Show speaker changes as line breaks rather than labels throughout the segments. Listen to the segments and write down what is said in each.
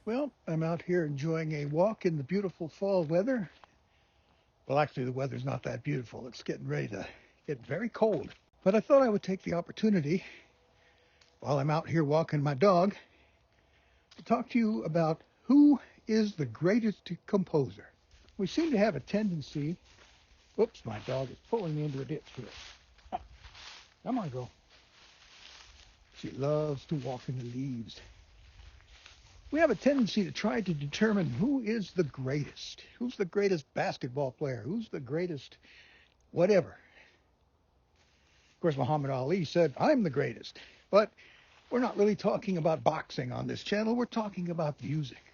Well, I'm out here enjoying a walk in the beautiful fall weather. Well, actually, the weather's not that beautiful. It's getting ready to get very cold. But I thought I would take the opportunity while I'm out here walking my dog to talk to you about who is the greatest composer. We seem to have a tendency. Oops, my dog is pulling me into a ditch here. Come on, girl. She loves to walk in the leaves. We have a tendency to try to determine who is the greatest. Who's the greatest basketball player? Who's the greatest whatever? Of course, Muhammad Ali said, I'm the greatest. But we're not really talking about boxing on this channel. We're talking about music.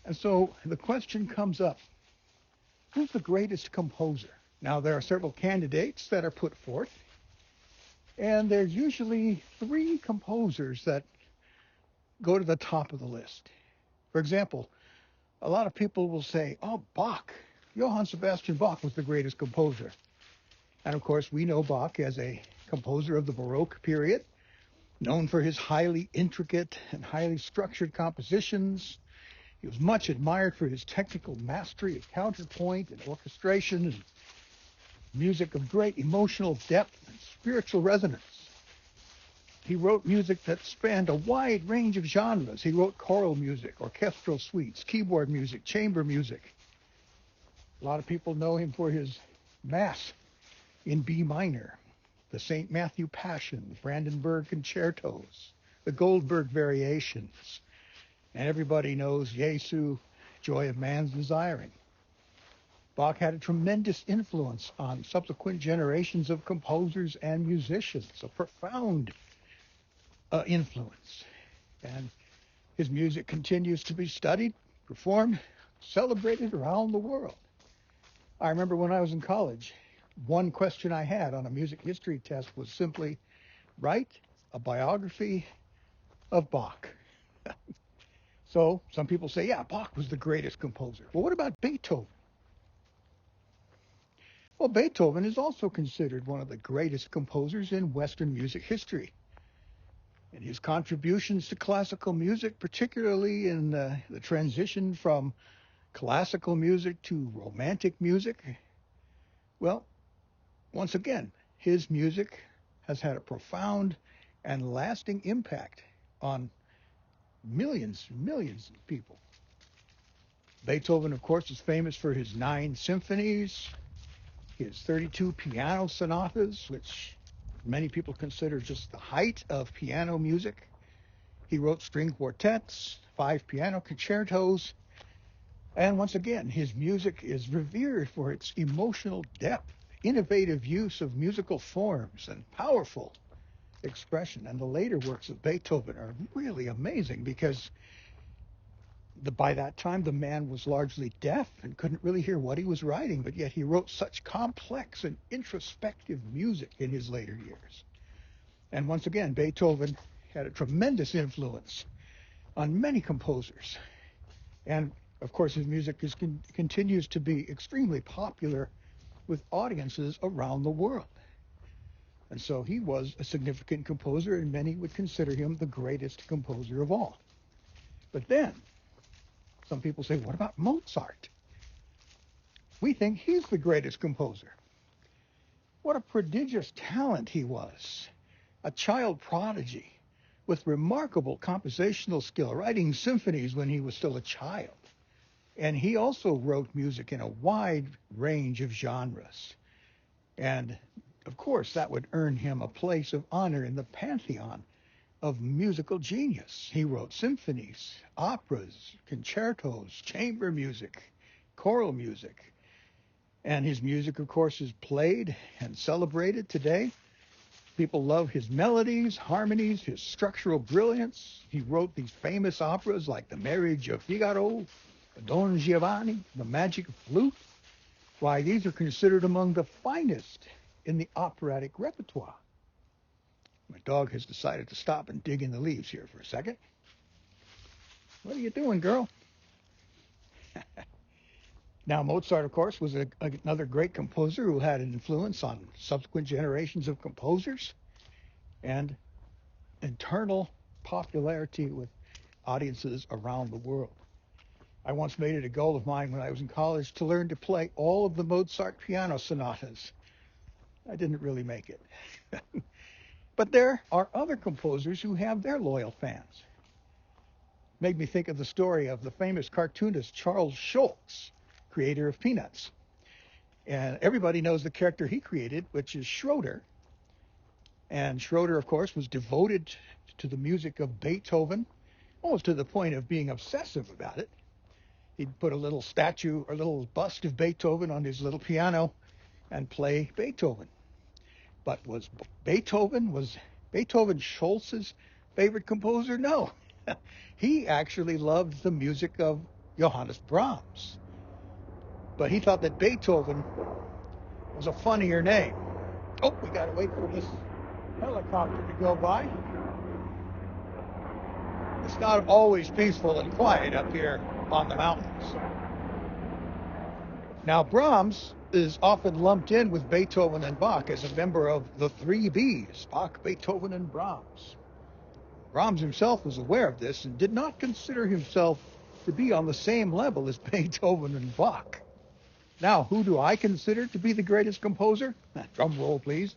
And so the question comes up, who's the greatest composer? Now, there are several candidates that are put forth. And there's usually three composers that go to the top of the list. For example, a lot of people will say, oh, Bach. Johann Sebastian Bach was the greatest composer. And of course, we know Bach as a composer of the Baroque period, known for his highly intricate and highly structured compositions. He was much admired for his technical mastery of counterpoint and orchestration and music of great emotional depth and spiritual resonance. He wrote music that spanned a wide range of genres. He wrote choral music, orchestral suites, keyboard music, chamber music. A lot of people know him for his Mass in B minor, the St. Matthew Passion, the Brandenburg Concertos, the Goldberg Variations, and everybody knows Jesu, Joy of Man's Desiring. Bach had a tremendous influence on subsequent generations of composers and musicians, a profound influence. And his music continues to be studied, performed, celebrated around the world. I remember when I was in college, one question I had on a music history test was simply, write a biography of Bach. So some people say, yeah, Bach was the greatest composer. Well, what about Beethoven? Well, Beethoven is also considered one of the greatest composers in Western music history. And his contributions to classical music, particularly in the transition from classical music to romantic music, well, once again, his music has had a profound and lasting impact on millions of people. Beethoven, of course, is famous for his 9 symphonies, his 32 piano sonatas, which many people consider just the height of piano music. He wrote string quartets, 5 piano concertos, and once again, his music is revered for its emotional depth, innovative use of musical forms, and powerful expression. And the later works of Beethoven are really amazing because by that time, the man was largely deaf and couldn't really hear what he was writing, but yet he wrote such complex and introspective music in his later years. And once again, Beethoven had a tremendous influence on many composers. And of course, his music continues to be extremely popular with audiences around the world. And so he was a significant composer, and many would consider him the greatest composer of all. But then, some people say, what about Mozart? We think he's the greatest composer. What a prodigious talent he was. A child prodigy with remarkable compositional skill, writing symphonies when he was still a child. And he also wrote music in a wide range of genres. And of course, that would earn him a place of honor in the pantheon of musical genius. He wrote symphonies, operas, concertos, chamber music, choral music. And his music, of course, is played and celebrated today. People love his melodies, harmonies, his structural brilliance. He wrote these famous operas like The Marriage of Figaro, Don Giovanni, The Magic Flute. Why, these are considered among the finest in the operatic repertoire. My dog has decided to stop and dig in the leaves here for a second. What are you doing, girl? Now, Mozart, of course, was another great composer who had an influence on subsequent generations of composers and eternal popularity with audiences around the world. I once made it a goal of mine when I was in college to learn to play all of the Mozart piano sonatas. I didn't really make it. But there are other composers who have their loyal fans. Made me think of the story of the famous cartoonist Charles Schulz, creator of Peanuts. And everybody knows the character he created, which is Schroeder. And Schroeder, of course, was devoted to the music of Beethoven, almost to the point of being obsessive about it. He'd put a little statue or a little bust of Beethoven on his little piano and play Beethoven. But was Beethoven Schulz's favorite composer? No. He actually loved the music of Johannes Brahms. But he thought that Beethoven was a funnier name. Oh, we got to wait for this helicopter to go by. It's not always peaceful and quiet up here on the mountains. Now, Brahms is often lumped in with Beethoven and Bach as a member of the three Bs, Bach, Beethoven, and Brahms. Brahms himself was aware of this and did not consider himself to be on the same level as Beethoven and Bach. Now, who do I consider to be the greatest composer? Drum roll, please.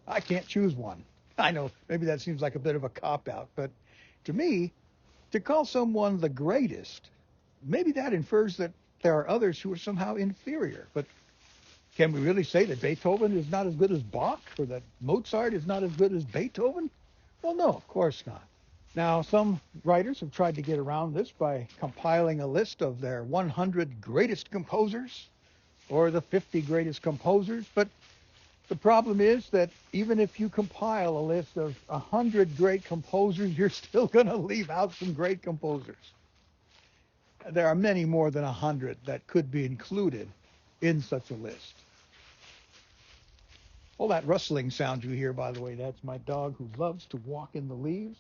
I can't choose one. I know maybe that seems like a bit of a cop-out, but to me, to call someone the greatest, maybe that infers that there are others who are somehow inferior. But can we really say that Beethoven is not as good as Bach or that Mozart is not as good as Beethoven? Well, no, of course not. Now, some writers have tried to get around this by compiling a list of their 100 greatest composers or the 50 greatest composers. But the problem is that even if you compile a list of 100 great composers, you're still going to leave out some great composers. There are many more than 100 that could be included in such a list. All that rustling sound you hear, by the way, that's my dog who loves to walk in the leaves.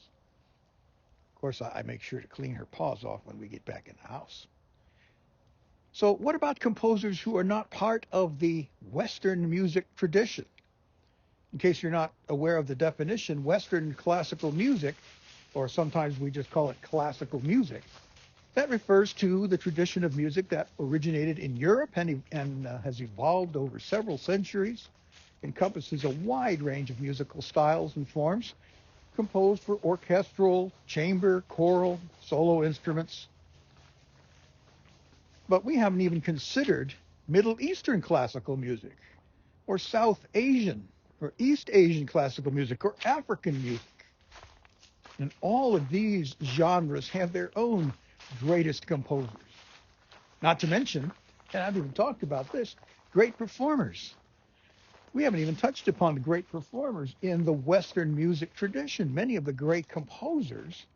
Of course, I make sure to clean her paws off when we get back in the house. So what about composers who are not part of the Western music tradition? In case you're not aware of the definition, Western classical music, or sometimes we just call it classical music, that refers to the tradition of music that originated in Europe and has evolved over several centuries, encompasses a wide range of musical styles and forms, composed for orchestral, chamber, choral, solo instruments. But we haven't even considered Middle Eastern classical music, or South Asian, or East Asian classical music, or African music. And all of these genres have their own greatest composers. Not to mention, and I've even talked about this, great performers. We haven't even touched upon the great performers in the Western music tradition. Many of the great composers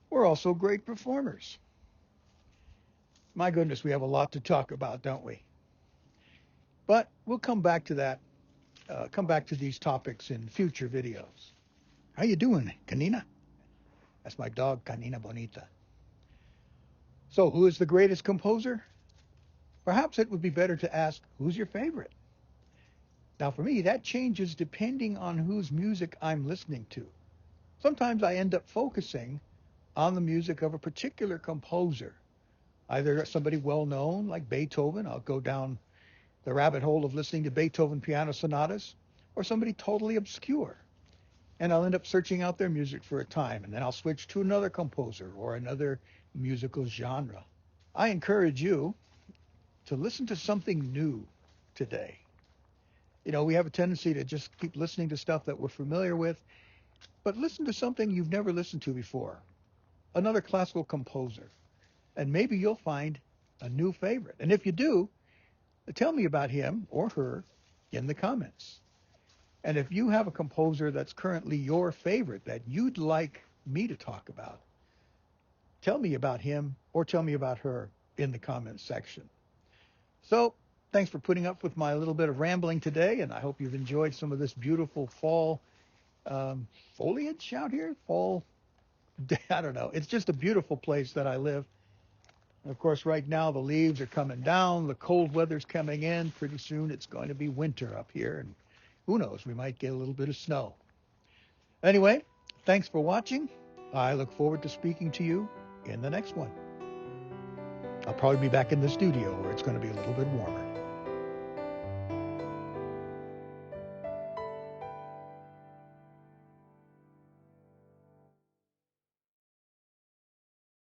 were also great performers. My goodness, we have a lot to talk about, don't we? But we'll come back to that, come back to these topics in future videos. How you doing, Canina? That's my dog, Canina Bonita. So who is the greatest composer? Perhaps it would be better to ask, who's your favorite? Now for me, that changes depending on whose music I'm listening to. Sometimes I end up focusing on the music of a particular composer. Either somebody well-known like Beethoven, I'll go down the rabbit hole of listening to Beethoven piano sonatas, or somebody totally obscure. And I'll end up searching out their music for a time, and then I'll switch to another composer or another musical genre. I encourage you to listen to something new today. You know, we have a tendency to just keep listening to stuff that we're familiar with, but listen to something you've never listened to before, another classical composer, and maybe you'll find a new favorite. And if you do, tell me about him or her in the comments. And if you have a composer that's currently your favorite that you'd like me to talk about, tell me about him or tell me about her in the comments section. So, thanks for putting up with my little bit of rambling today, and I hope you've enjoyed some of this beautiful fall foliage out here. Fall, I don't know. It's just a beautiful place that I live. And of course, right now the leaves are coming down. The cold weather's coming in. Pretty soon it's going to be winter up here, and who knows, we might get a little bit of snow. Anyway, thanks for watching. I look forward to speaking to you in the next one. I'll probably be back in the studio where it's going to be a little bit warmer.